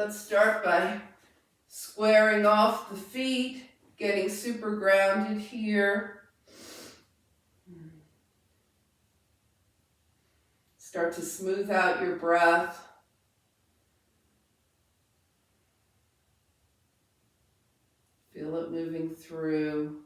let's start by squaring off the feet, getting super grounded here. Start to smooth out your breath. Feel it moving through.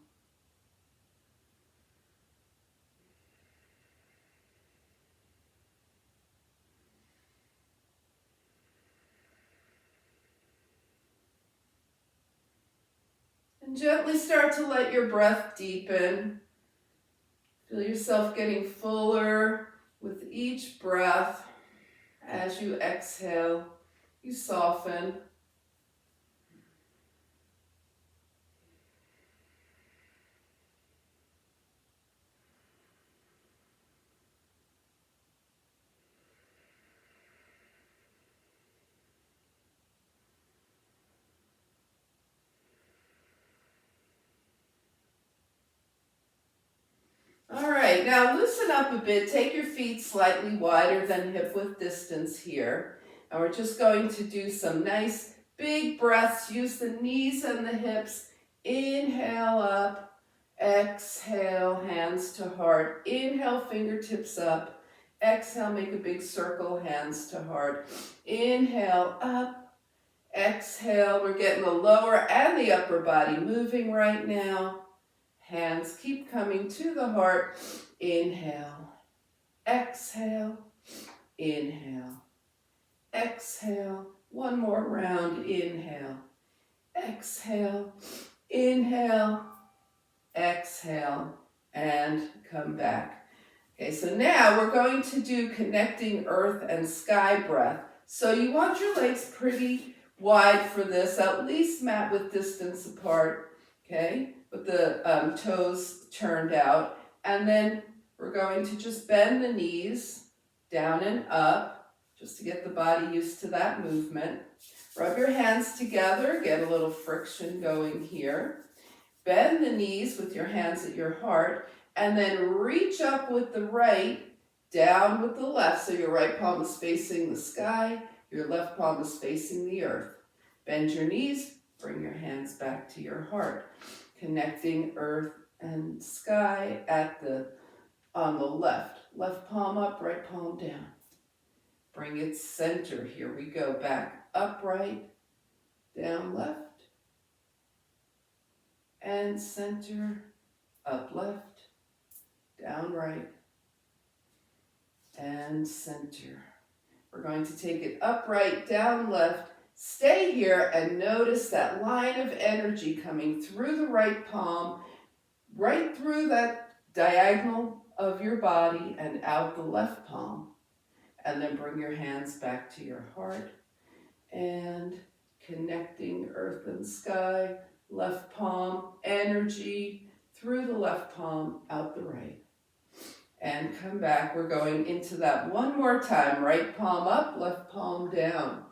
And gently start to let your breath deepen. Feel yourself getting fuller with each breath. As you exhale, you soften. All right, now loosen up a bit. Take your feet slightly wider than hip width distance here. And we're just going to do some nice big breaths. Use the knees and the hips. Inhale up. Exhale, hands to heart. Inhale, fingertips up. Exhale, make a big circle, hands to heart. Inhale, up. Exhale, we're getting the lower and the upper body moving right now. Hands keep coming to the heart. Inhale, exhale, inhale, exhale. One more round. Inhale, exhale, inhale, exhale, and come back. Okay, so now we're going to do connecting earth and sky breath. So you want your legs pretty wide for this, at least mat width distance apart, okay? With the toes turned out. And then we're going to just bend the knees down and up, just to get the body used to that movement. Rub your hands together, get a little friction going here. Bend the knees with your hands at your heart, and then reach up with the right, down with the left. So your right palm is facing the sky, your left palm is facing the earth. Bend your knees, bring your hands back to your heart. Connecting earth and sky on the left. Left palm up, right palm down. Bring it center. Here we go. Back upright, down left, and center, up left, down right, and center. We're going to take it upright, down left. Stay here and notice that line of energy coming through the right palm, right through that diagonal of your body and out the left palm. And then bring your hands back to your heart and connecting earth and sky, left palm, energy through the left palm, out the right. And come back. We're going into that one more time. Right palm up, left palm down.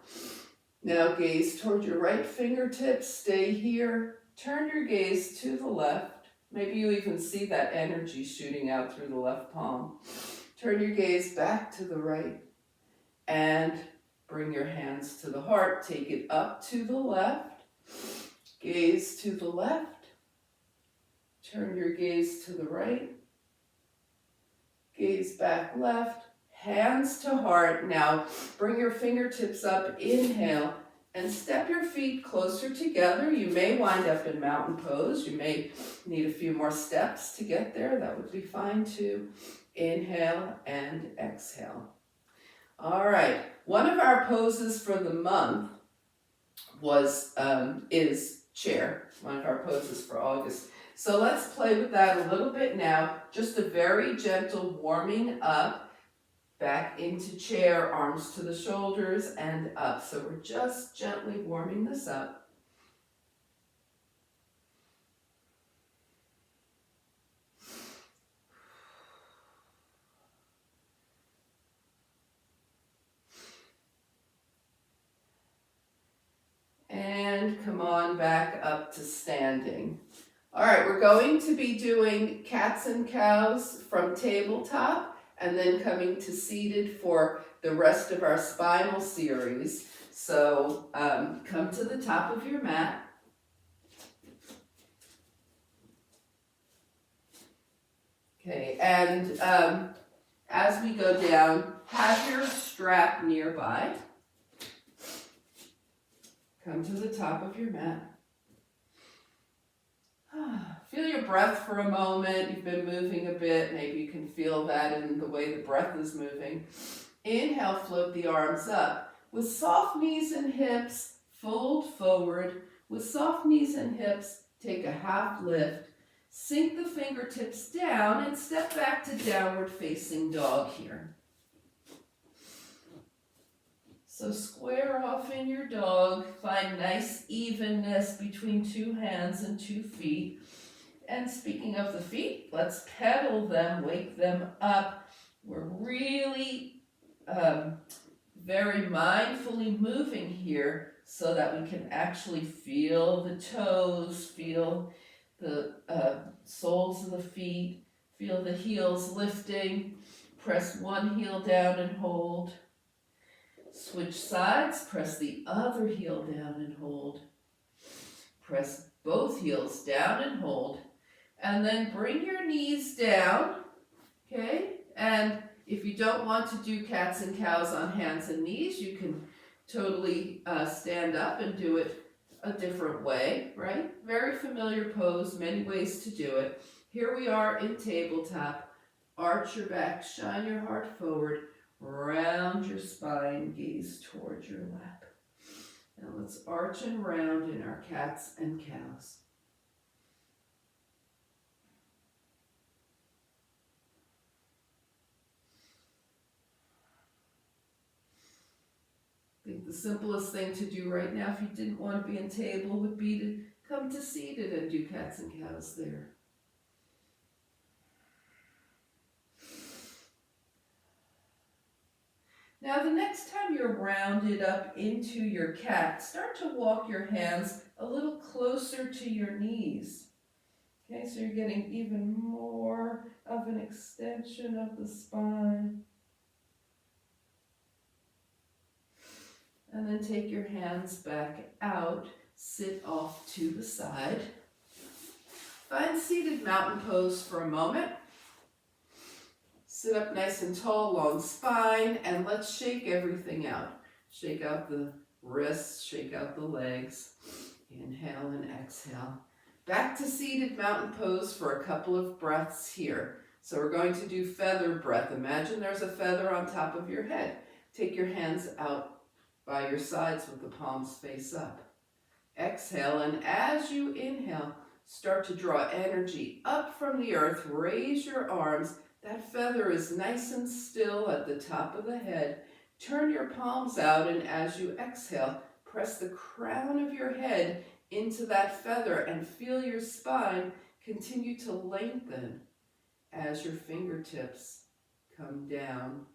Now gaze toward your right fingertips. Stay here. Turn your gaze to the left. Maybe you even see that energy shooting out through the left palm. Turn your gaze back to the right and bring your hands to the heart. Take it up to the left. Gaze to the left. Turn your gaze to the right. Gaze back left. Hands to heart. Now bring your fingertips up. Inhale and step your feet closer together. You may wind up in mountain pose. You may need a few more steps to get there. That would be fine too. Inhale and exhale. All right. One of our poses for the month is chair. One of our poses for August. So let's play with that a little bit now. Just a very gentle warming up. Back into chair, arms to the shoulders and up. So we're just gently warming this up. And come on back up to standing. All right, we're going to be doing cats and cows from tabletop. and then coming to seated for the rest of our spinal series. So come to the top of your mat. Okay, and as we go down, have your strap nearby. Come to the top of your mat. Feel your breath for a moment. You've been moving a bit. Maybe you can feel that in the way the breath is moving. Inhale, float the arms up. With soft knees and hips, fold forward. With soft knees and hips, take a half lift. Sink the fingertips down and step back to downward facing dog here. So square off in your dog, find nice evenness between two hands and 2 feet. And speaking of the feet, let's pedal them, wake them up. We're really very mindfully moving here so that we can actually feel the toes, feel the soles of the feet, feel the heels lifting. Press one heel down and hold. Switch sides, press the other heel down and hold. Press both heels down and hold. And then bring your knees down, okay? And if you don't want to do cats and cows on hands and knees, you can totally stand up and do it a different way, right? Very familiar pose, many ways to do it. Here we are in tabletop. Arch your back, shine your heart forward. Round your spine, gaze towards your lap. Now let's arch and round in our cats and cows. I think the simplest thing to do right now, if you didn't want to be in table, would be to come to seated and do cats and cows there. Now the next time you're rounded up into your cat, start to walk your hands a little closer to your knees. Okay, so you're getting even more of an extension of the spine. And then take your hands back out, sit off to the side. Find seated mountain pose for a moment. Sit up nice and tall, long spine, and let's shake everything out. Shake out the wrists, shake out the legs. Inhale and exhale. Back to seated mountain pose for a couple of breaths here. So we're going to do feather breath. Imagine there's a feather on top of your head. Take your hands out by your sides with the palms face up. Exhale, and as you inhale, start to draw energy up from the earth. Raise your arms. That feather is nice and still at the top of the head. Turn your palms out, and as you exhale, press the crown of your head into that feather and feel your spine continue to lengthen as your fingertips come down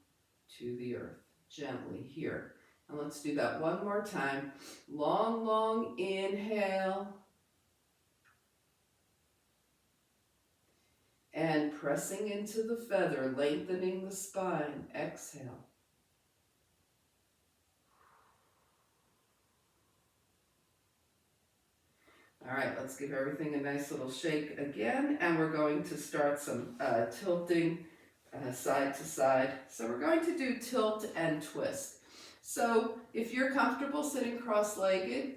to the earth gently here. And let's do that one more time. Long, long inhale. And pressing into the feather, lengthening the spine. Exhale. All right, let's give everything a nice little shake again. And we're going to start some tilting side to side. So we're going to do tilt and twist. So if you're comfortable sitting cross-legged,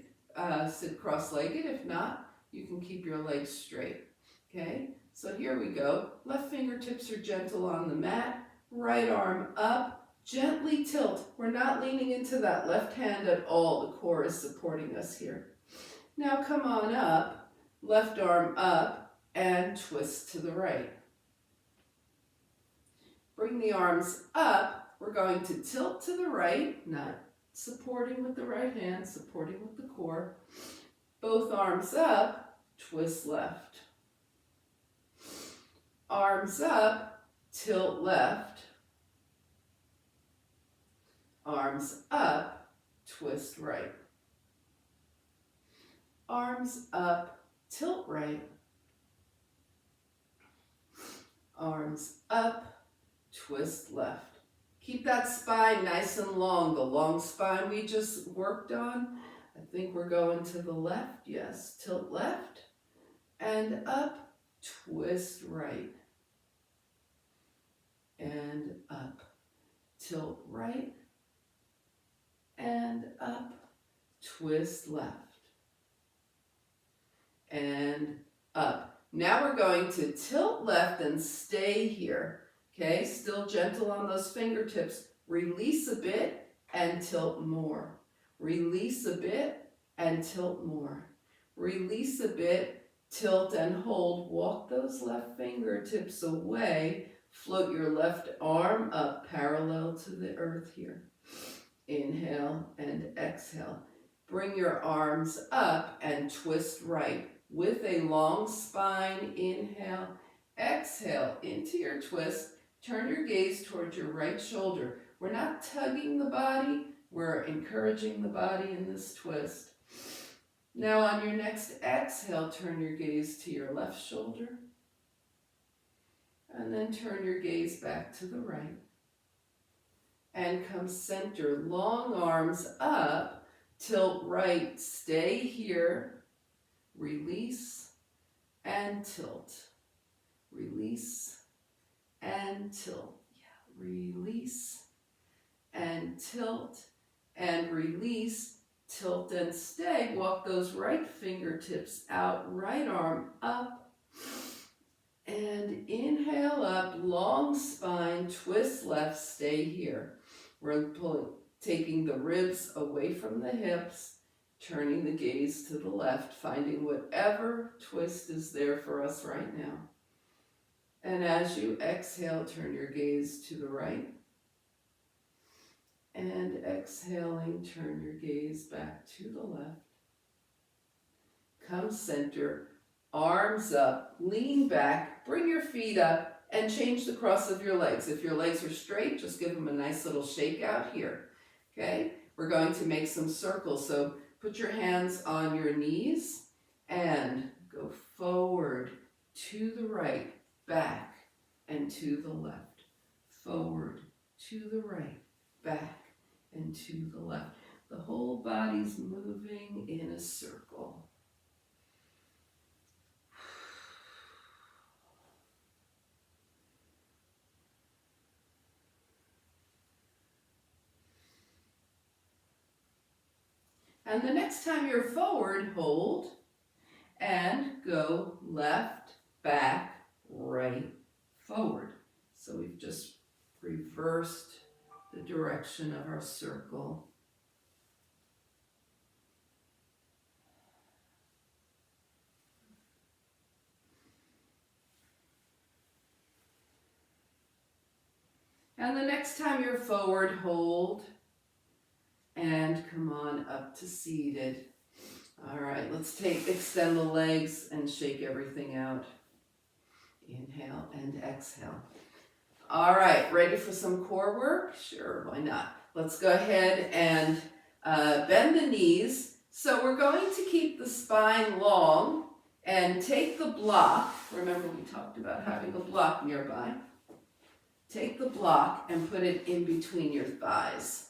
sit cross-legged. If not, you can keep your legs straight. Okay? So here we go. Left fingertips are gentle on the mat. Right arm up. Gently tilt. We're not leaning into that left hand at all. The core is supporting us here. Now come on up. Left arm up and twist to the right. Bring the arms up. We're going to tilt to the right, not supporting with the right hand, supporting with the core. Both arms up, twist left. Arms up, tilt left. Arms up, twist right. Arms up, tilt right. Arms up, twist left. Keep that spine nice and long, the long spine we just worked on. I think we're going to the left, yes. Tilt left and up, twist right and up. Tilt right and up, twist left and up. Now we're going to tilt left and stay here. Okay, still gentle on those fingertips. Release a bit and tilt more. Release a bit and tilt more. Release a bit, tilt and hold. Walk those left fingertips away. Float your left arm up parallel to the earth here. Inhale and exhale. Bring your arms up and twist right with a long spine. Inhale, exhale into your twist. Turn your gaze towards your right shoulder. We're not tugging the body, we're encouraging the body in this twist. Now on your next exhale, turn your gaze to your left shoulder. And then turn your gaze back to the right. And come center, long arms up, tilt right, stay here, release and tilt. Release and tilt. Yeah, release and tilt and release, tilt and stay. Walk those right fingertips out, right arm up and inhale up, long spine, twist left, stay here. We're taking the ribs away from the hips, turning the gaze to the left, finding whatever twist is there for us right now. And as you exhale, turn your gaze to the right. And exhaling, turn your gaze back to the left. Come center, arms up, lean back, bring your feet up, and change the cross of your legs. If your legs are straight, just give them a nice little shake out here. Okay? We're going to make some circles. So put your hands on your knees and go forward, to the right, back, and to the left. Forward, to the right, back, and to the left. The whole body's moving in a circle. And the next time you're forward, hold and go left, back, right, forward. So we've just reversed the direction of our circle. And the next time you're forward, hold and come on up to seated. All right, let's extend the legs and shake everything out. Inhale and exhale. All right, ready for some core work? Sure, why not? Let's go ahead and bend the knees. So we're going to keep the spine long and take the block. Remember we talked about having a block nearby. Take the block and put it in between your thighs.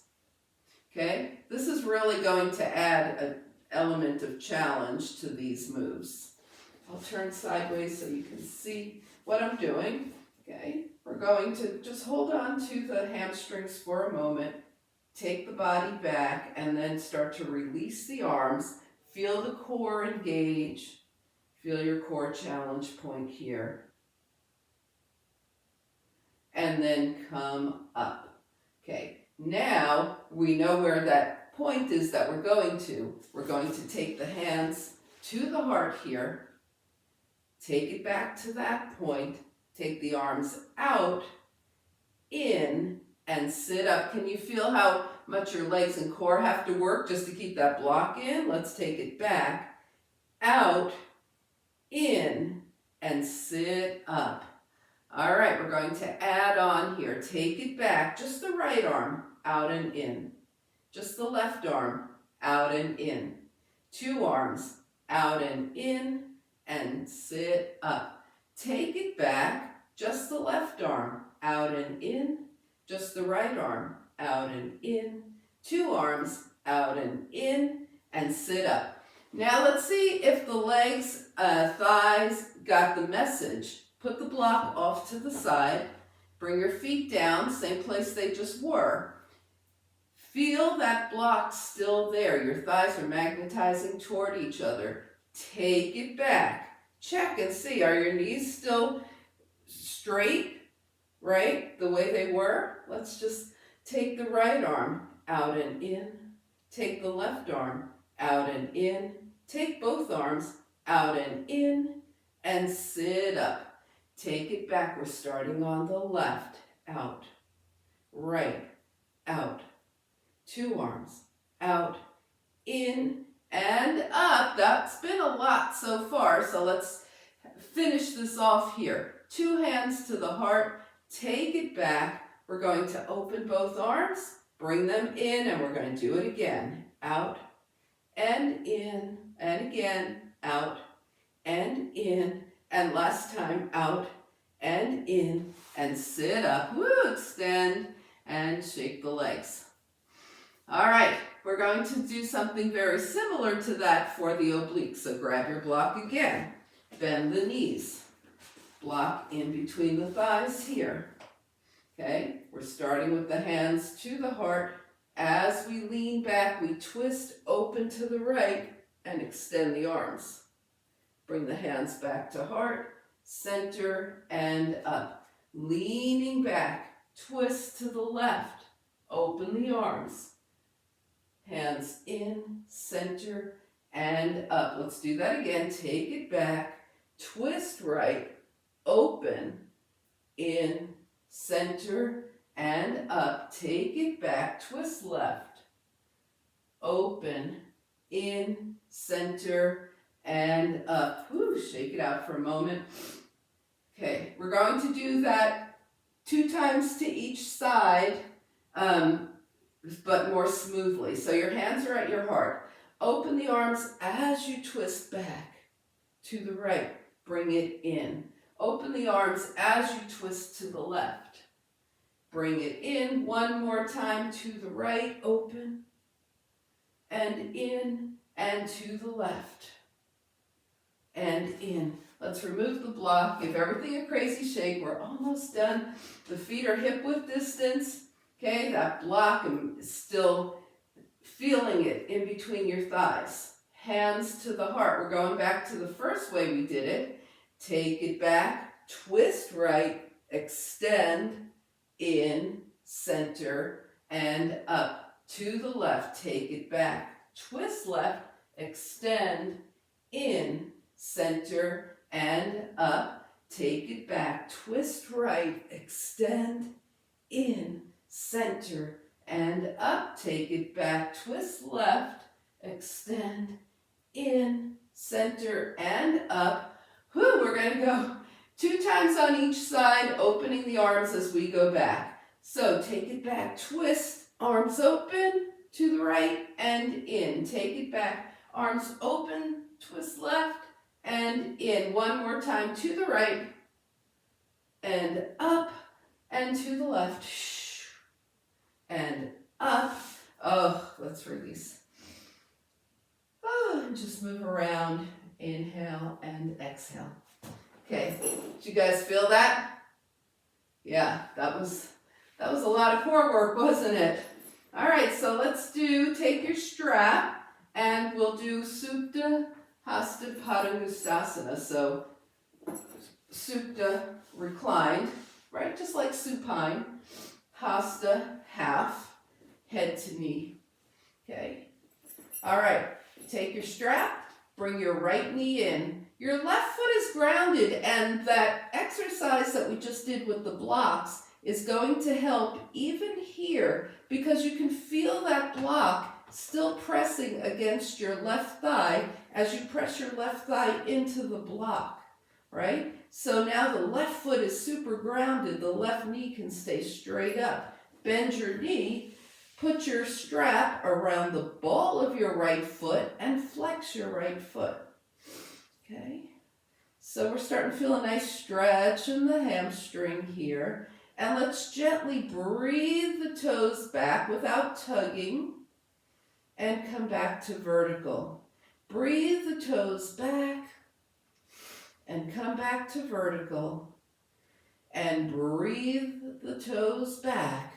Okay, this is really going to add an element of challenge to these moves. I'll turn sideways so you can see what I'm doing. Okay, we're going to just hold on to the hamstrings for a moment, take the body back, and then start to release the arms. Feel the core engage. Feel your core challenge point here. And then come up. Okay, now we know where that point is that we're going to. We're going to take the hands to the heart here, take it back to that point, take the arms out, in, and sit up. Can you feel how much your legs and core have to work just to keep that block in? Let's take it back, out, in, and sit up. All right, we're going to add on here. Take it back, just the right arm, out and in. Just the left arm, out and in. Two arms, out and in, and sit up. Take it back, just the left arm, out and in. Just the right arm, out and in. 2 arms, out and in, and sit up. Now let's see if the legs, thighs got the message. Put the block off to the side. Bring your feet down, same place they just were. Feel that block still there. Your thighs are magnetizing toward each other. Take it back. Check and see, are your knees still straight, right, the way they were? Let's just take the right arm out and in. Take the left arm out and in. Take both arms out and in, and sit up. Take it back. We're starting on the left. Out. Right. Out. 2 arms. Out. In. And up. That's been a lot so far, so let's finish this off here. 2 hands to the heart. Take it back. We're going to open both arms. Bring them in, and we're going to do it again. Out. And in. And again. Out. And in. And last time, out and in, and sit up. Woo, extend and shake the legs. All right, we're going to do something very similar to that for the obliques. So grab your block again. Bend the knees. Block in between the thighs here. Okay, we're starting with the hands to the heart. As we lean back, we twist open to the right and extend the arms. Bring the hands back to heart, center, and up. Leaning back, twist to the left, open the arms. Hands in, center, and up. Let's do that again. Take it back, twist right, open, in, center, and up. Take it back, twist left, open, in, center, and up. Whew, shake it out for a moment. Okay, we're going to do that 2 times to each side, but more smoothly. So your hands are at your heart. Open the arms as you twist back to the right. Bring it in. Open the arms as you twist to the left. Bring it in. 1 more time to the right. Open and in and to the left. And in. Let's remove the block. Give everything a crazy shake. We're almost done. The feet are hip width distance. Okay, that block, I'm still feeling it in between your thighs. Hands to the heart. We're going back to the first way we did it. Take it back. Twist right. Extend. In. Center. And up. To the left. Take it back. Twist left. Extend. In. Center and up, take it back, twist right, extend, in, center and up, take it back, twist left, extend, in, center and up. Whew, we're going to go 2 times on each side, opening the arms as we go back. So take it back, twist, arms open to the right and in. Take it back, arms open, twist left, and in. 1 more time to the right and up and to the left and up. Oh, let's release. Oh, and just move around. Inhale and exhale. Okay, did you guys feel that? Yeah, that was a lot of core work, wasn't it? All right, so let's take your strap and we'll do Supta Hasta Padangusthasana. So Supta, reclined, right? Just like supine. Hasta, half, head to knee. Okay. All right. Take your strap, bring your right knee in. Your left foot is grounded, and that exercise that we just did with the blocks is going to help even here because you can feel that block still pressing against your left thigh as you press your left thigh into the block, right? So now the left foot is super grounded. The left knee can stay straight up. Bend your knee, put your strap around the ball of your right foot and flex your right foot. Okay? So we're starting to feel a nice stretch in the hamstring here. And let's gently breathe the toes back without tugging and come back to vertical. Breathe the toes back and come back to vertical. And breathe the toes back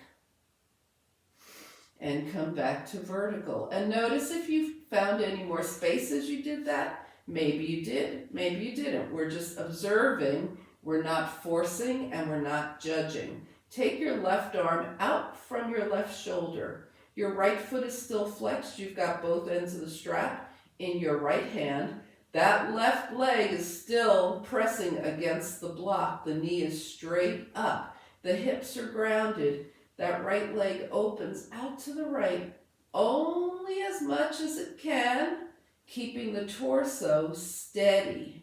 and come back to vertical. And notice if you found any more space as you did that. Maybe you did, maybe you didn't. We're just observing. We're not forcing and we're not judging. Take your left arm out from your left shoulder. Your right foot is still flexed. You've got both ends of the strap in your right hand. That left leg is still pressing against the block. The knee is straight up. The hips are grounded. That right leg opens out to the right only as much as it can, keeping the torso steady.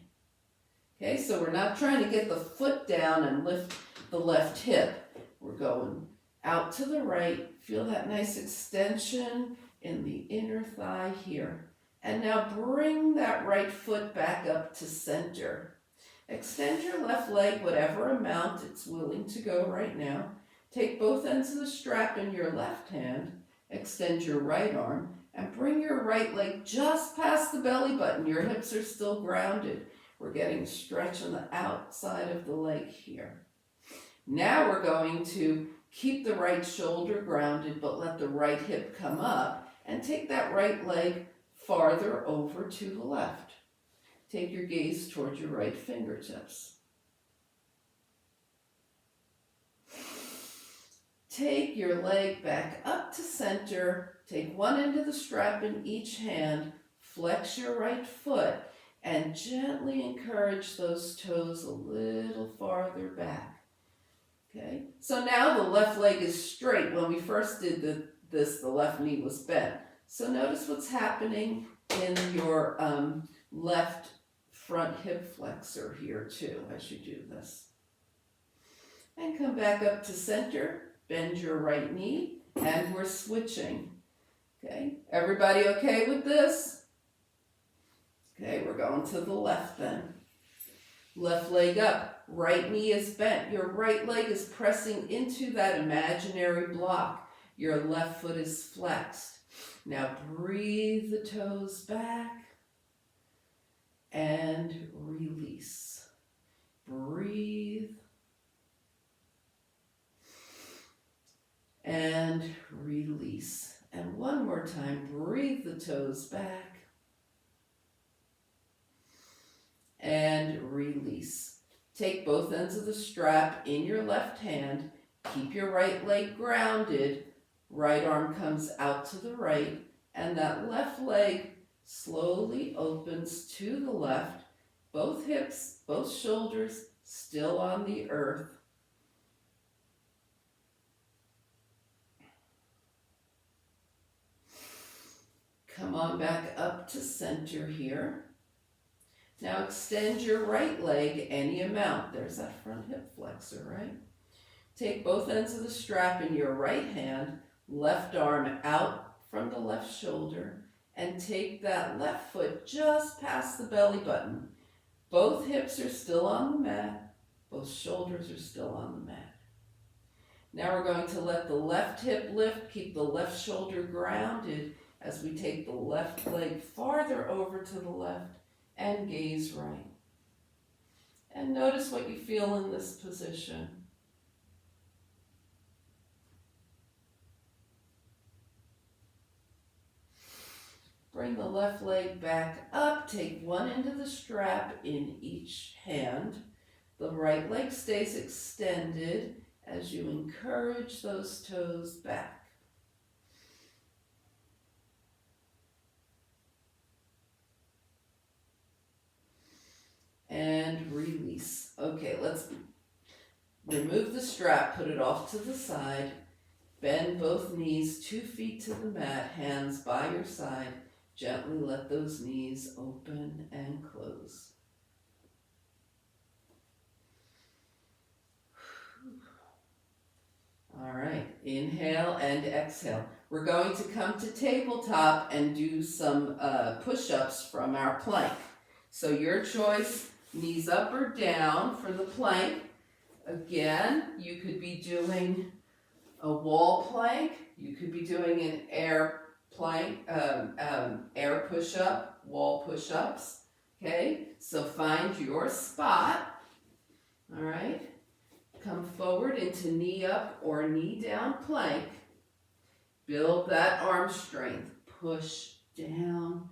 Okay, so we're not trying to get the foot down and lift the left hip. We're going out to the right. Feel that nice extension in the inner thigh here. And now bring that right foot back up to center. Extend your left leg whatever amount it's willing to go right now. Take both ends of the strap in your left hand. Extend your right arm and bring your right leg just past the belly button. Your hips are still grounded. We're getting stretch on the outside of the leg here. Now we're going to keep the right shoulder grounded, but let the right hip come up and take that right leg farther over to the left. Take your gaze towards your right fingertips. Take your leg back up to center. Take one end of the strap in each hand. Flex your right foot and gently encourage those toes a little farther back. Okay, so now the left leg is straight. When we first did this, the left knee was bent. So notice what's happening in your left front hip flexor here too as you do this. And come back up to center, bend your right knee, and we're switching. Okay, everybody okay with this? Okay, we're going to the left then. Left leg up, right knee is bent. Your right leg is pressing into that imaginary block. Your left foot is flexed. Now breathe the toes back and release. Breathe and release. And one more time, breathe the toes back and release. Take both ends of the strap in your left hand. Keep your right leg grounded. Right arm comes out to the right. And that left leg slowly opens to the left. Both hips, both shoulders still on the earth. Come on back up to center here. Now extend your right leg any amount. There's that front hip flexor, right? Take both ends of the strap in your right hand, left arm out from the left shoulder, and take that left foot just past the belly button. Both hips are still on the mat. Both shoulders are still on the mat. Now we're going to let the left hip lift, keep the left shoulder grounded as we take the left leg farther over to the left and gaze right. And notice what you feel in this position. Bring the left leg back up. Take one end of the strap in each hand. The right leg stays extended as you encourage those toes back. And release. Okay, let's remove the strap, put it off to the side. Bend both knees, 2 feet to the mat, hands by your side. Gently let those knees open and close. All right, inhale and exhale. We're going to come to tabletop and do some push-ups from our plank. So your choice, knees up or down for the plank. Again, you could be doing a wall plank. You could be doing an air plank, air push-up, wall push-ups. Okay, so find your spot. All right, come forward into knee up or knee down plank. Build that arm strength. Push down,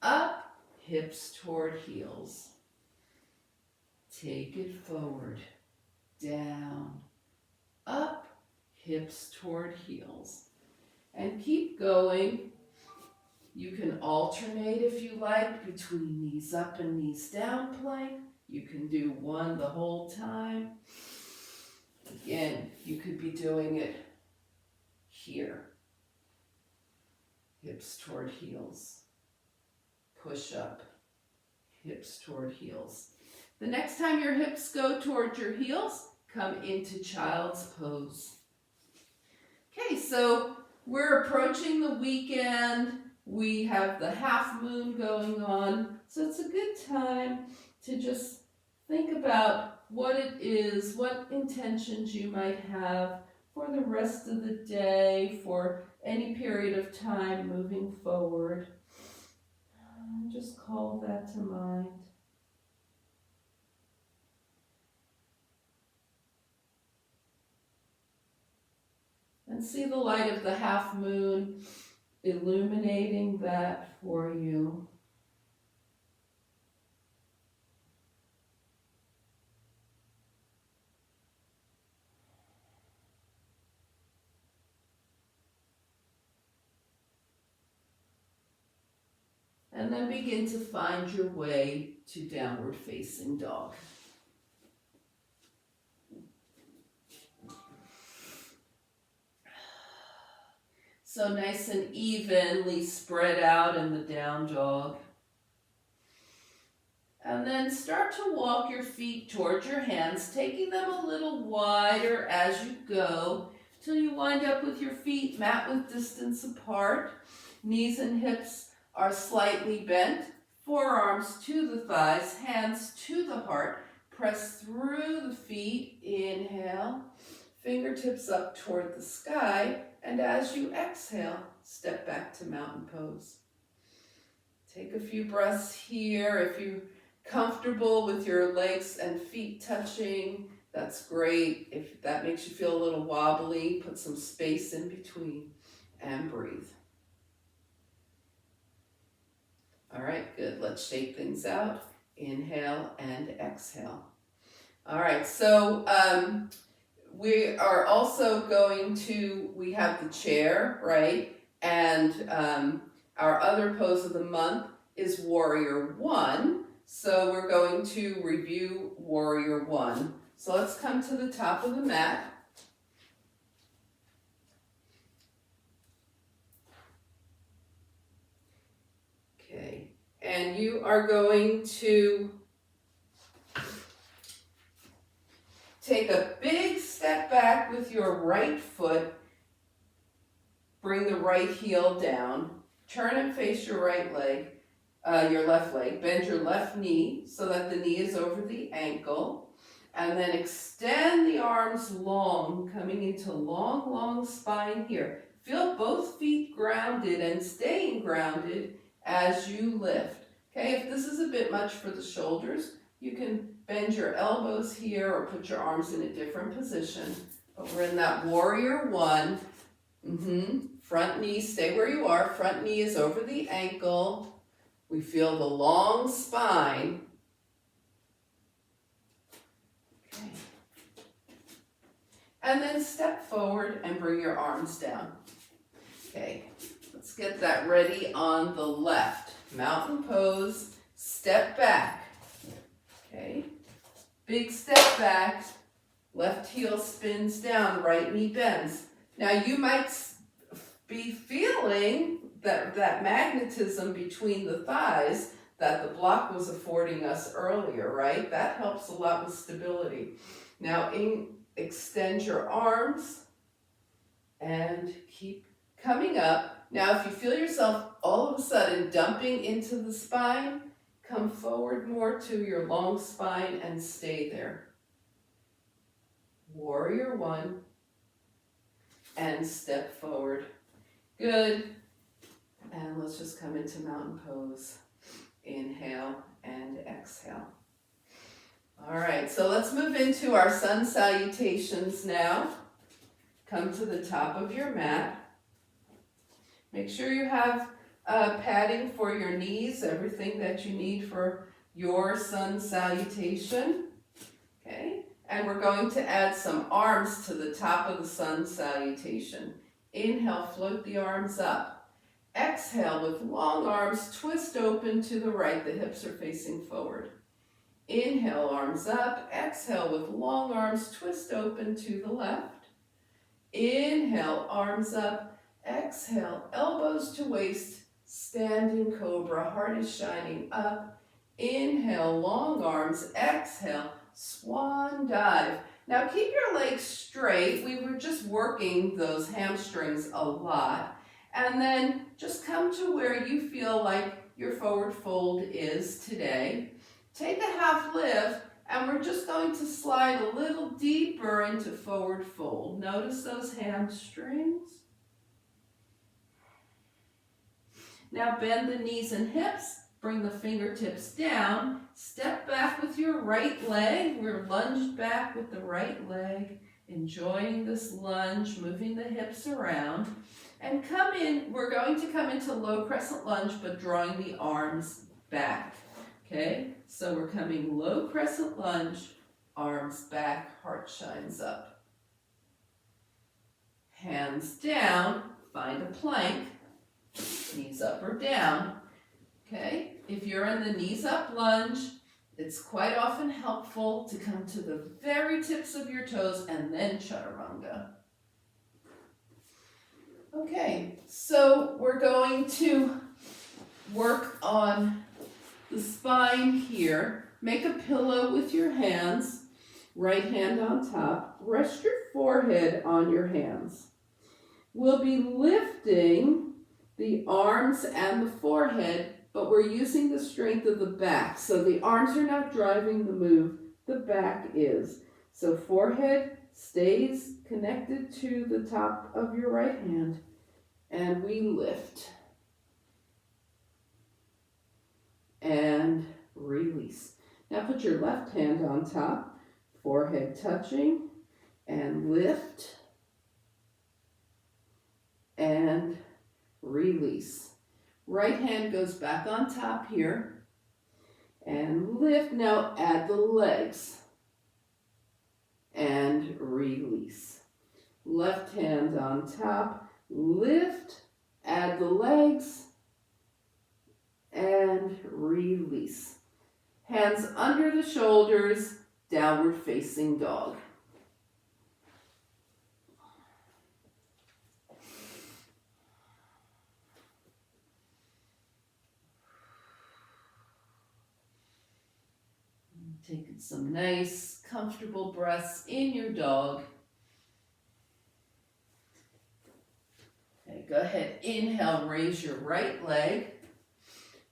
up, hips toward heels. Take it forward, down, up, hips toward heels. And keep going. You can alternate if you like between knees up and knees down plank. You can do one the whole time. Again, you could be doing it here. Hips toward heels. Push up. Hips toward heels. The next time your hips go toward your heels, come into child's pose. Okay, so we're approaching the weekend. We have the half moon going on. So it's a good time to just think about what it is, what intentions you might have for the rest of the day, for any period of time moving forward. Just call that to mind. And see the light of the half moon illuminating that for you. And then begin to find your way to downward facing dog. So nice and evenly spread out in the down dog. And then start to walk your feet towards your hands, taking them a little wider as you go, till you wind up with your feet mat width distance apart. Knees and hips are slightly bent. Forearms to the thighs, hands to the heart. Press through the feet. Inhale. Fingertips up toward the sky. And as you exhale, step back to mountain pose. Take a few breaths here. If you're comfortable with your legs and feet touching, that's great. If that makes you feel a little wobbly, put some space in between and breathe. All right, good. Let's shake things out. Inhale and exhale. All right, so we are also going to, we have the chair, right? And our other pose of the month is Warrior One. So we're going to review Warrior One. So let's come to the top of the mat. Okay, and you are going to take a big step back with your right foot. Bring the right heel down. Turn and face your right leg, your left leg. Bend your left knee so that the knee is over the ankle. And then extend the arms long, coming into long, long spine here. Feel both feet grounded and staying grounded as you lift. Okay, if this is a bit much for the shoulders, you can bend your elbows here or put your arms in a different position. But we're in that Warrior One. Front knee, stay where you are. Front knee is over the ankle. We feel the long spine. Okay. And then step forward and bring your arms down. Okay, let's get that ready on the left. Mountain pose, step back. Okay, big step back. Left heel spins down, right knee bends. Now you might be feeling that magnetism between the thighs that the block was affording us earlier, right? That helps a lot with stability. Now extend your arms and keep coming up. Now if you feel yourself all of a sudden dumping into the spine, come forward more to your long spine and stay there. warrior one, and step forward. Good. And let's just come into mountain pose. Inhale and exhale. All right, so let's move into our sun salutations now. Come to the top of your mat. Make sure you have padding for your knees, everything that you need for your sun salutation. Okay, and we're going to add some arms to the top of the sun salutation. Inhale, float the arms up. Exhale, with long arms, twist open to the right. The hips are facing forward. Inhale, arms up. Exhale, with long arms, twist open to the left. Inhale, arms up. Exhale, elbows to waist, standing cobra, heart is shining up. Inhale, long arms. Exhale, swan dive. Now keep your legs straight. We were just working those hamstrings a lot. And then just come to where you feel like your forward fold is today. Take a half lift, and we're just going to slide a little deeper into forward fold. Notice those hamstrings. Now bend the knees and hips. Bring the fingertips down. Step back with your right leg. We're lunged back with the right leg. Enjoying this lunge, moving the hips around. And come in, we're going to come into low crescent lunge, but drawing the arms back. Okay, so we're coming low crescent lunge, arms back, heart shines up. Hands down, find a plank, knees up or down. Okay, if you're in the knees up lunge, it's quite often helpful to come to the very tips of your toes and then chaturanga. Okay, so we're going to work on the spine here. Make a pillow with your hands, right hand on top. Rest your forehead on your hands. We'll be lifting the arms and the forehead, but we're using the strength of the back. So the arms are not driving the move, the back is. So forehead stays connected to the top of your right hand, and we lift. And release. Now put your left hand on top, forehead touching, and lift, and release. Right hand goes back on top here, and lift. Now add the legs, and release. Left hand on top, lift, add the legs, and release. Hands under the shoulders, downward facing dog. Taking some nice, comfortable breaths in your dog. Okay, go ahead, inhale, raise your right leg.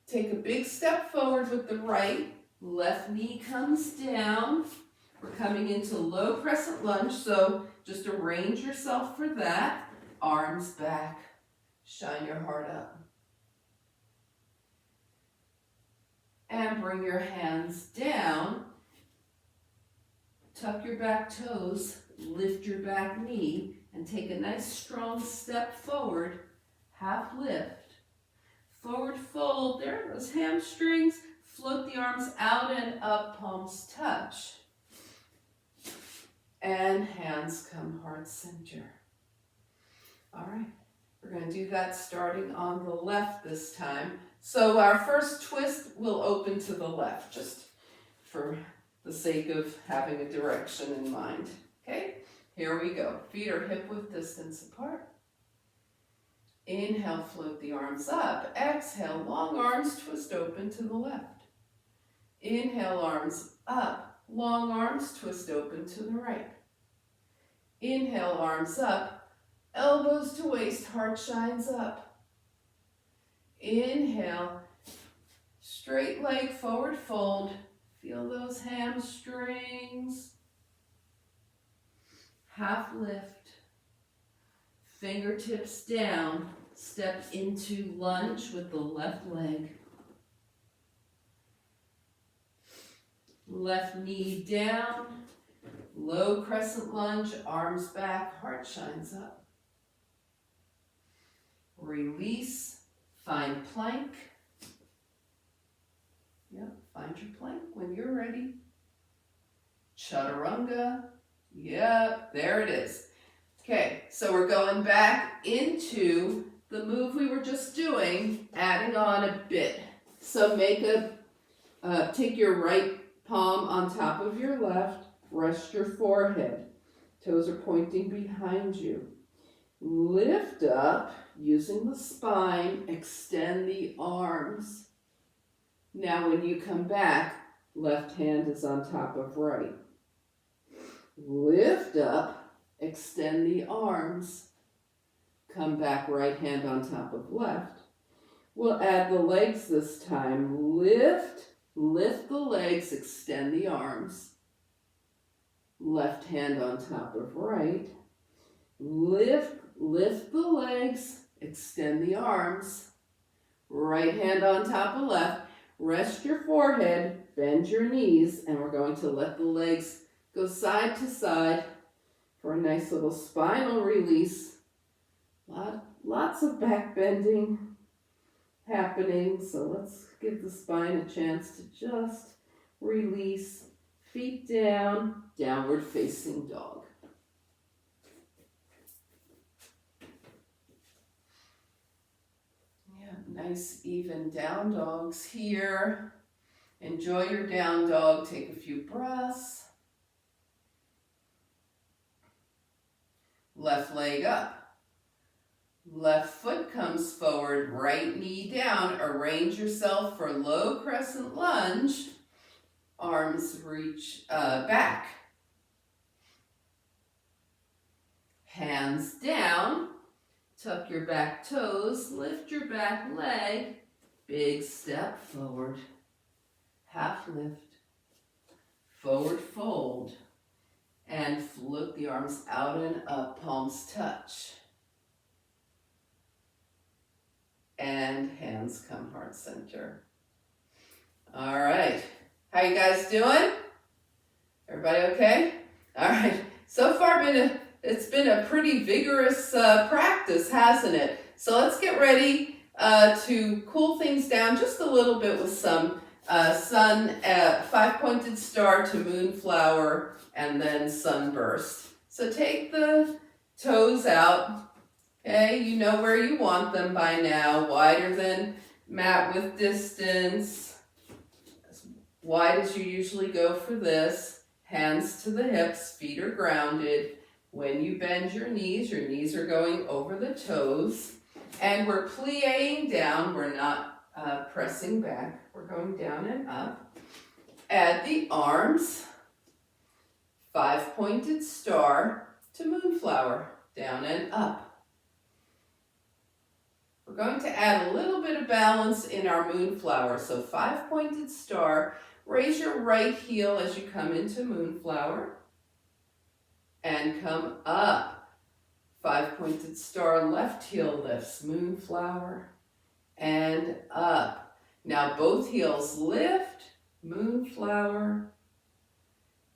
Take a big step forward with the right. Left knee comes down. We're coming into low crescent lunge, so just arrange yourself for that. Arms back, shine your heart up. And bring your hands down. Tuck your back toes, lift your back knee, and take a nice strong step forward, half lift. Forward fold, there are those hamstrings. Float the arms out and up, palms touch. And hands come heart center. All right, we're going to do that starting on the left this time. So our first twist will open to the left, just for the sake of having a direction in mind. Okay, here we go. Feet are hip width distance apart. Inhale, float the arms up. Exhale, long arms twist open to the left. Inhale, arms up. Long arms twist open to the right. Inhale, arms up. Elbows to waist, heart shines up. Inhale, straight leg forward fold. Feel those hamstrings. half lift, fingertips down, step into lunge with the left leg. Left knee down, low crescent lunge, arms back, heart shines up. Release, find plank. Yep, find your plank when you're ready. Chaturanga. Yep, there it is. Okay, so we're going back into the move we were just doing, adding on a bit. So take your right palm on top of your left, rest your forehead. Toes are pointing behind you. Lift up using the spine, extend the arms. Now when you come back, left hand is on top of right. Lift up, extend the arms. Come back, right hand on top of left. We'll add the legs this time. Lift the legs, extend the arms. Left hand on top of right. Lift the legs, extend the arms. Right hand on top of left. Rest your forehead, bend your knees, and we're going to let the legs go side to side for a nice little spinal release. Lots of back bending happening, so let's give the spine a chance to just release. Feet down, downward facing dog. Yeah, nice even down dogs here. Enjoy your down dog, take a few breaths. Left leg up. Left foot comes forward, right knee down. Arrange yourself for low crescent lunge. Arms reach back. Hands down. Tuck your back toes. Lift your back leg. Big step forward. Half lift. Forward fold. And flip the arms out and up. Palms touch. And hands come heart center. All right. How you guys doing? Everybody okay? All right. So far it's been a pretty vigorous practice, hasn't it? So let's get ready to cool things down just a little bit with some sun, five-pointed star to moonflower, and then sunburst. So take the toes out. Okay, you know where you want them by now. Wider than mat width distance. As wide as you usually go for this. Hands to the hips, feet are grounded. When you bend your knees are going over the toes. And we're plie-ing down, we're not pressing back. We're going down and up. Add the arms. Five-pointed star to moonflower. Down and up. We're going to add a little bit of balance in our moonflower. So five-pointed star, raise your right heel as you come into moonflower and come up. Five-pointed star, left heel lifts, moonflower and up. Now both heels lift, moonflower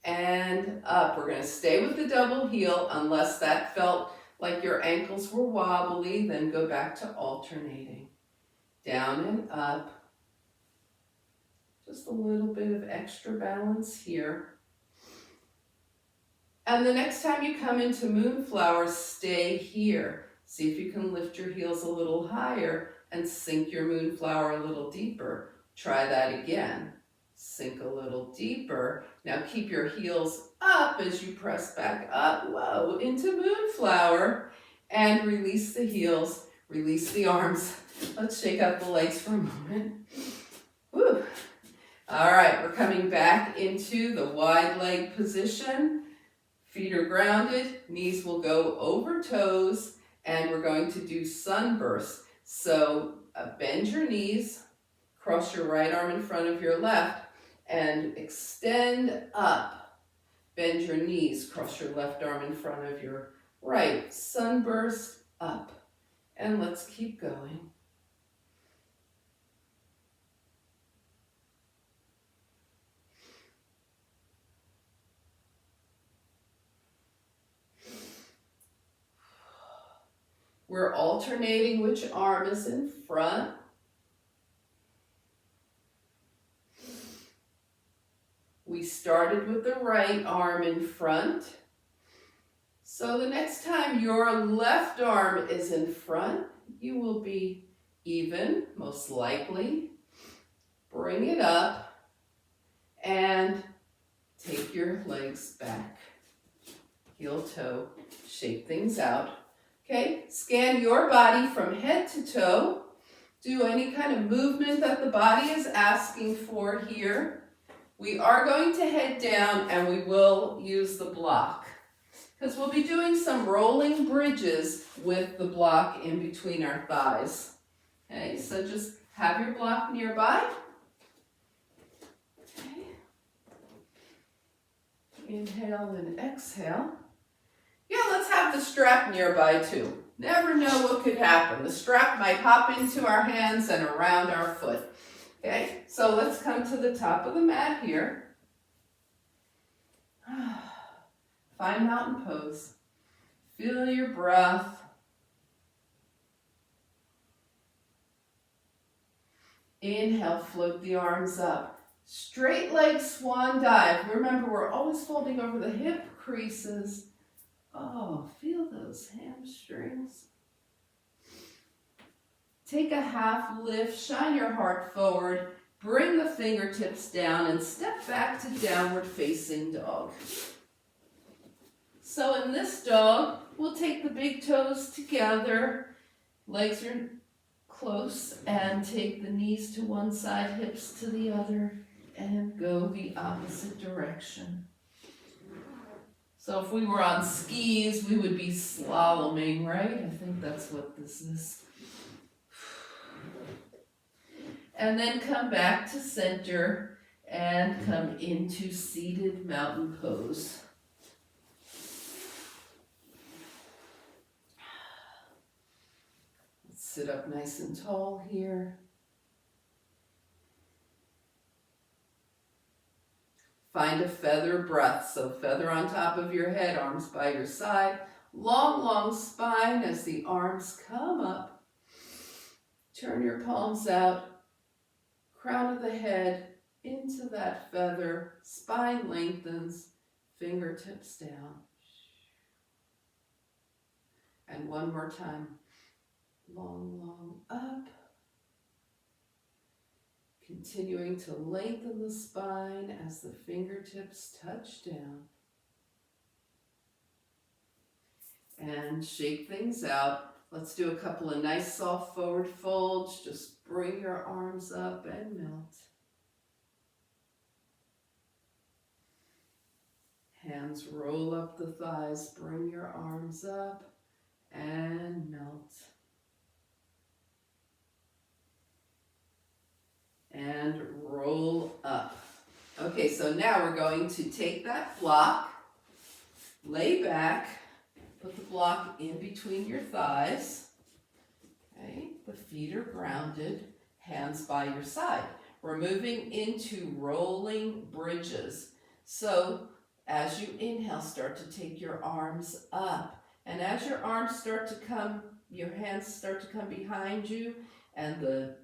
and up. We're going to stay with the double heel unless that felt like your ankles were wobbly, then go back to alternating. Down and up. Just a little bit of extra balance here. And the next time you come into moonflower, stay here. See if you can lift your heels a little higher and sink your moonflower a little deeper. Try that again. Sink a little deeper. Now keep your heels up as you press back up, whoa, into moonflower. And release the heels, release the arms. Let's shake out the legs for a moment. Woo. All right, we're coming back into the wide leg position. Feet are grounded, knees will go over toes, and we're going to do sunburst. So bend your knees, cross your right arm in front of your left, and extend up. Bend your knees, cross your left arm in front of your right. Sunburst up. And let's keep going. We're alternating which arm is in front. We started with the right arm in front. So the next time your left arm is in front, you will be even, most likely. Bring it up and take your legs back. Heel toe, shake things out. Okay, scan your body from head to toe. Do any kind of movement that the body is asking for here. We are going to head down and we will use the block because we'll be doing some rolling bridges with the block in between our thighs. Okay, so just have your block nearby. Okay. Inhale and exhale. Yeah, let's have the strap nearby too. Never know what could happen. The strap might hop into our hands and around our foot. Okay, so let's come to the top of the mat here. Find mountain pose. Feel your breath. Inhale, float the arms up. Straight leg swan dive. Remember, we're always folding over the hip creases. Oh, feel those hamstrings. Take a half lift, shine your heart forward, bring the fingertips down and step back to downward facing dog. So in this dog, we'll take the big toes together, legs are close, and take the knees to one side, hips to the other, and go the opposite direction. So if we were on skis, we would be slaloming, right? I think that's what this is. And then come back to center and come into seated mountain pose. Let's sit up nice and tall here. Find a feather breath, so feather on top of your head, arms by your side. Long, long spine as the arms come up. Turn your palms out. Crown of the head into that feather. Spine lengthens. Fingertips down. And one more time. Long, long up. Continuing to lengthen the spine as the fingertips touch down. And shake things out. Let's do a couple of nice soft forward folds. Just bring your arms up and melt. Hands roll up the thighs. Bring your arms up and melt. And roll up. Okay, so now we're going to take that block, lay back, put the block in between your thighs. Okay, the feet are grounded, hands by your side. We're moving into rolling bridges. So as you inhale, start to take your arms up. And as your arms start to come, your hands start to come behind you, and the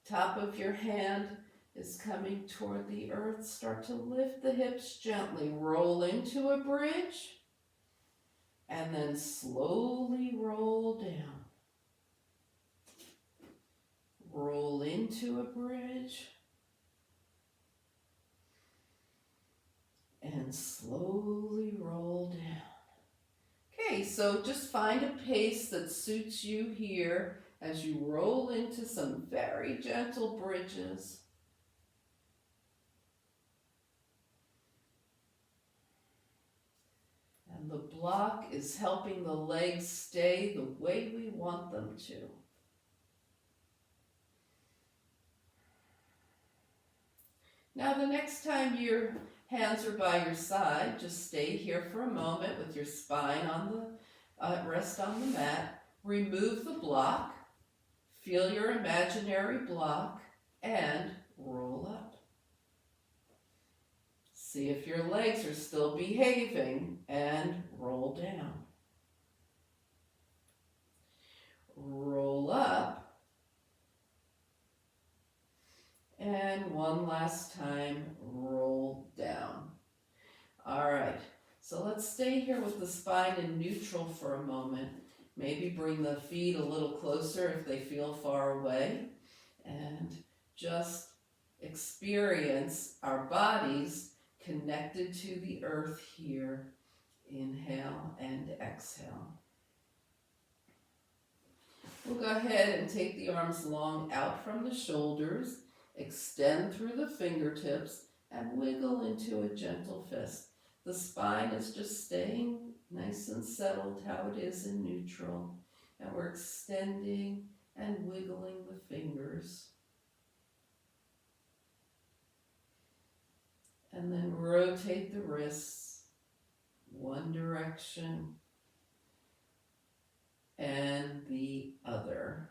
top of your hand is coming toward the earth. Start to lift the hips gently. Roll into a bridge. And then slowly roll down. Roll into a bridge. And slowly roll down. Okay, so just find a pace that suits you here as you roll into some very gentle bridges. And the block is helping the legs stay the way we want them to. Now the next time you're Hands are by your side. Just stay here for a moment with your spine on the rest on the mat. Remove the block. Feel your imaginary block and roll up. See if your legs are still behaving and roll down. Roll up. And one last time, roll down. All right, so let's stay here with the spine in neutral for a moment. Maybe bring the feet a little closer if they feel far away. And just experience our bodies connected to the earth here. Inhale and exhale. We'll go ahead and take the arms long out from the shoulders, extend through the fingertips, and wiggle into a gentle fist. The spine is just staying nice and settled how it is in neutral, and we're extending and wiggling the fingers. And then rotate the wrists one direction and the other.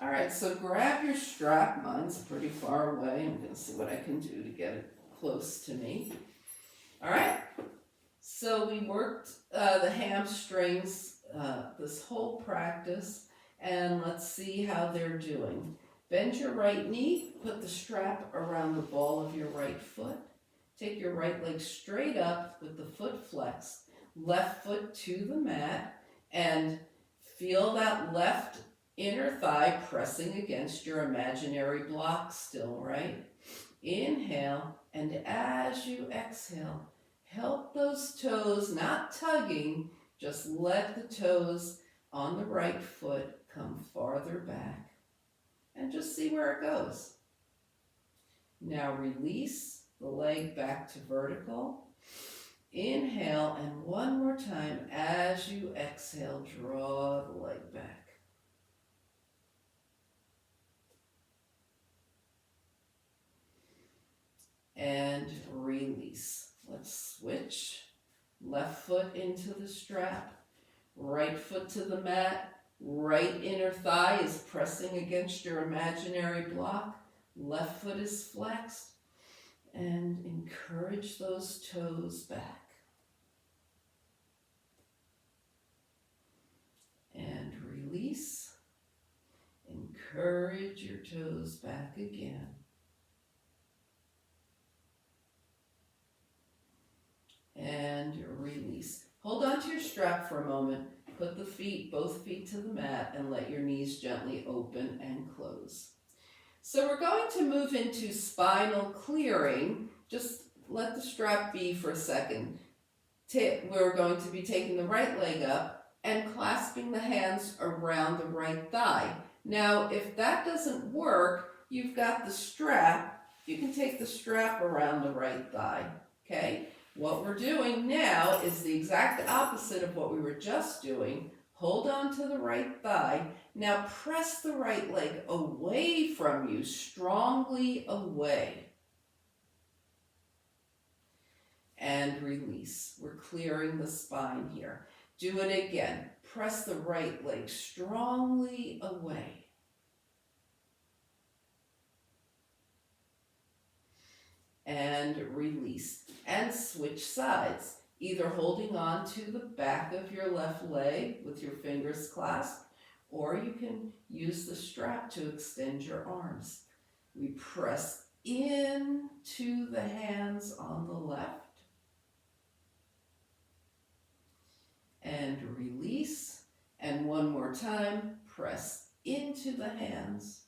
All right, so grab your strap. Mine's pretty far away. I'm going to see what I can do to get it close to me. All right, so we worked the hamstrings this whole practice, and let's see how they're doing. Bend your right knee, put the strap around the ball of your right foot. Take your right leg straight up with the foot flexed, left foot to the mat, and feel that left inner thigh pressing against your imaginary block still, right? Inhale, and as you exhale, help those toes, not tugging, just let the toes on the right foot come farther back. And just see where it goes. Now release the leg back to vertical. Inhale, and one more time as you exhale, draw the leg back. And release. Let's switch. Left foot into the strap, right foot to the mat, right inner thigh is pressing against your imaginary block, left foot is flexed, and encourage those toes back. And release. Encourage your toes back again. And release. Hold on to your strap for a moment. Put the feet, both feet to the mat, and let your knees gently open and close. So we're going to move into spinal clearing. Just let the strap be for a second. We're going to be taking the right leg up and clasping the hands around the right thigh. Now, if that doesn't work, you've got the strap. You can take the strap around the right thigh, okay? What we're doing now is the exact opposite of what we were just doing. Hold on to the right thigh. Now press the right leg away from you, strongly away. And release. We're clearing the spine here. Do it again. Press the right leg strongly away. And release. And switch sides. Either holding on to the back of your left leg with your fingers clasped, or you can use the strap to extend your arms. We press into the hands on the left and release. And one more time, press into the hands,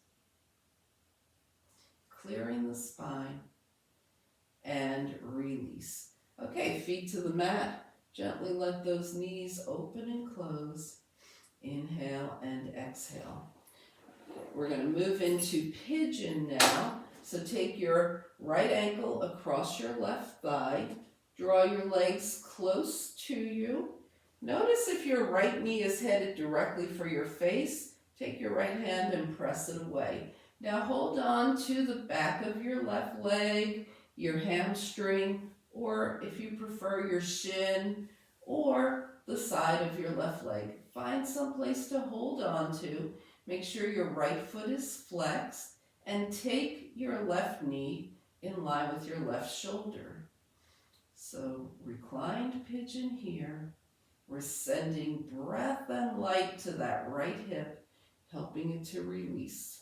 clearing the spine, and release. Okay, feet to the mat. Gently let those knees open and close. Inhale and exhale. We're going to move into pigeon now. So take your right ankle across your left thigh. Draw your legs close to you. Notice if your right knee is headed directly for your face. Take your right hand and press it away. Now hold on to the back of your left leg, your hamstring. or if you prefer your shin or the side of your left leg. Find some place to hold on to. Make sure your right foot is flexed and take your left knee in line with your left shoulder. So reclined pigeon here. We're sending breath and light to that right hip, helping it to release.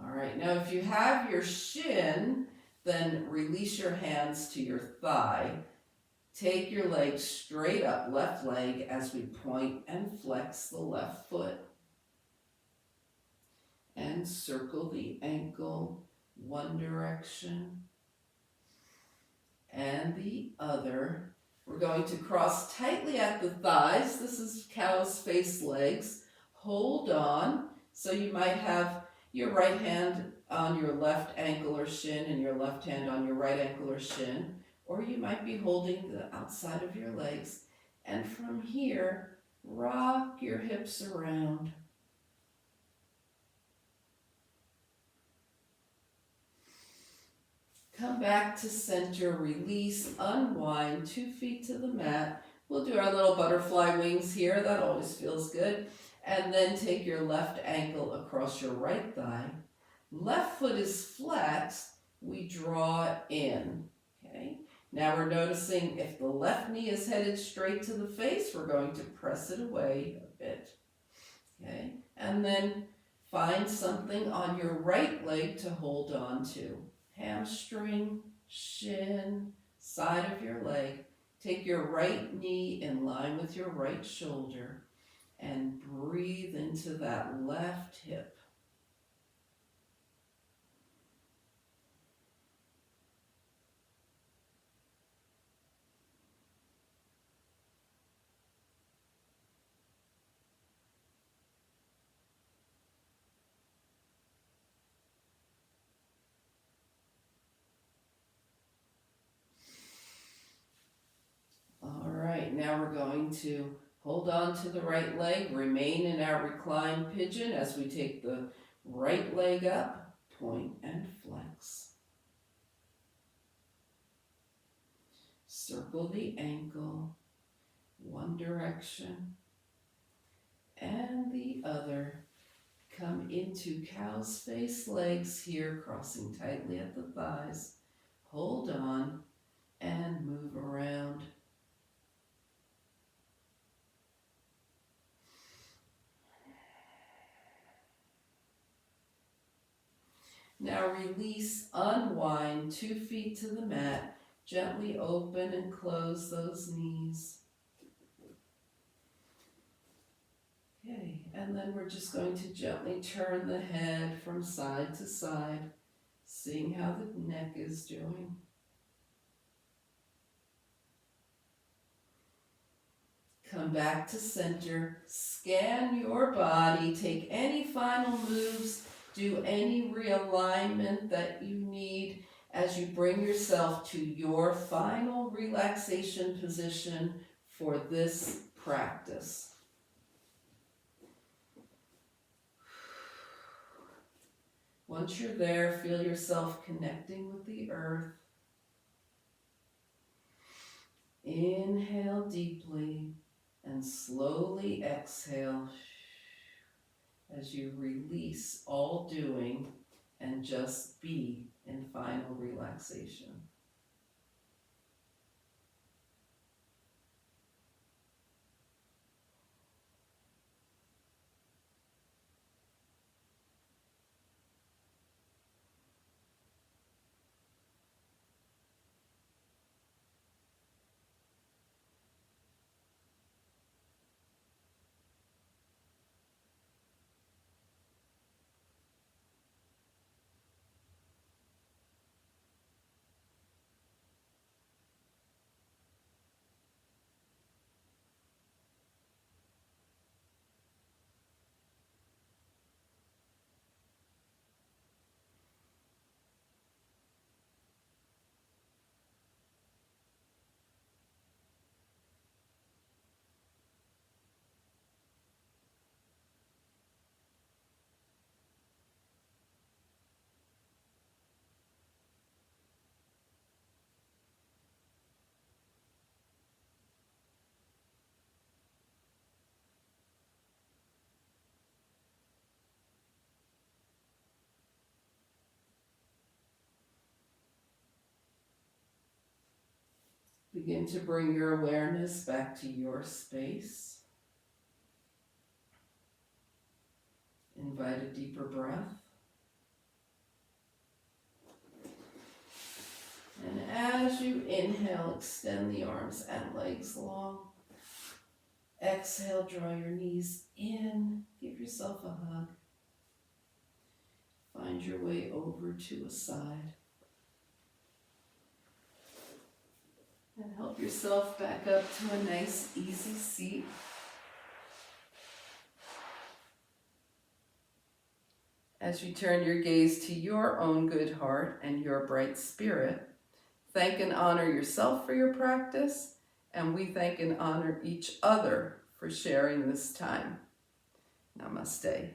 All right, now if you have your shin, then release your hands to your thigh. Take your leg straight up, left leg, as we point and flex the left foot. And circle the ankle, one direction and the other. We're going to cross tightly at the thighs. This is cow's face legs. Hold on. So you might have your right hand on your left ankle or shin and your left hand on your right ankle or shin. Or you might be holding the outside of your legs. And from here, rock your hips around. Come back to center, release, unwind, 2 feet to the mat. We'll do our little butterfly wings here, that always feels good. And then take your left ankle across your right thigh. Left foot is flexed, we draw in, okay? Now we're noticing if the left knee is headed straight to the face, we're going to press it away a bit, okay? And then find something on your right leg to hold on to. Hamstring, shin, side of your leg. Take your right knee in line with your right shoulder and breathe into that left hip. Now we're going to hold on to the right leg, remain in our reclined pigeon as we take the right leg up, point and flex. Circle the ankle, one direction and the other. Come into cow's face legs here, crossing tightly at the thighs. Hold on and move around. Now release, unwind, 2 feet to the mat. Gently open and close those knees. Okay, and then we're just going to gently turn the head from side to side, seeing how the neck is doing. Come back to center, scan your body, take any final moves, do any realignment that you need as you bring yourself to your final relaxation position for this practice. Once you're there, feel yourself connecting with the earth. Inhale deeply and slowly exhale as you release all doing and just be in final relaxation. Begin to bring your awareness back to your space. Invite a deeper breath. And as you inhale, extend the arms and legs long. Exhale, draw your knees in. Give yourself a hug. Find your way over to a side. And help yourself back up to a nice, easy seat. As you turn your gaze to your own good heart and your bright spirit, thank and honor yourself for your practice, and we thank and honor each other for sharing this time. Namaste.